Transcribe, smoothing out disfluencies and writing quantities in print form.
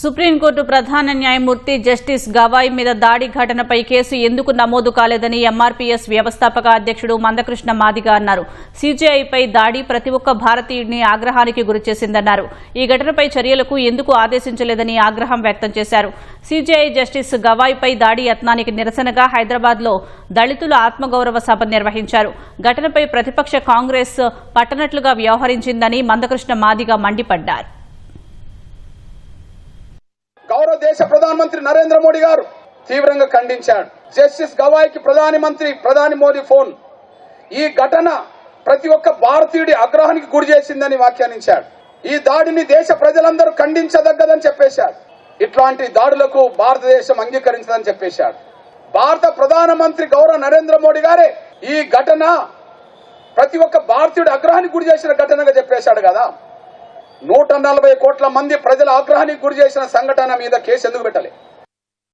Supreme court ప్రధాన న్యాయమూర్తి justice Gavai మీద దాడి ఘటనపై కేసు ఎందుకు నమోదు కాలేదని ఎంఆర్పీఎస్ వ్యవస్థాపక అధ్యక్షుడు మందకృష్ణ మాదిగ అన్నారు. సీజేఐపై దాడి ప్రతి ఒక్క భారతీయుడిని ఆగ్రహానికి గురిచేసిందన్నారు. ఈ ఘటనపై చర్యలకు ఎందుకు ఆదేశించలేదని ఆగ్రహం వ్యక్తం చేశారు. సీజేఐ జస్టిస్ గవాయ్పై దాడి యత్నానికి నిరసనగా హైదరాబాద్లో దళితుల ఆత్మగౌరవ సభ నిర్వహించారు. ఘటనపై ప్రతిపక్ష కాంగ్రెస్ పట్టనట్లుగా వ్యవహరించిందని మందకృష్ణ మాదిగ మండిపడ్డారు. గౌరవ దేశ ప్రధానమంత్రి నరేంద్ర మోడీ గారు తీవ్రంగా ఖండించాడు. జస్టిస్ గవాయ్కి ప్రధాని మోదీ ఫోన్ ఈ ఘటన ప్రతి ఒక్క భారతీయుడి ఆగ్రహానికి గురి చేసిందని వ్యాఖ్యానించాడు. ఈ దాడిని దేశ ప్రజలందరూ ఖండించదగ్గదని చెప్పేశాడు. ఇట్లాంటి దాడులకు భారతదేశం అంగీకరించదని చెప్పేశాడు. భారత ప్రధానమంత్రి గౌరవ నరేంద్ర మోడీ గారే ఈ ఘటన ప్రతి ఒక్క భారతీయుడి ఆగ్రహానికి గురి చేసిన ఘటనగా చెప్పేశాడు కదా. 140 కోట్ల మంది ప్రజల ఆగ్రహానికి గురి చేసిన సంఘటన మీద కేసు ఎందుకు పెట్టాలి?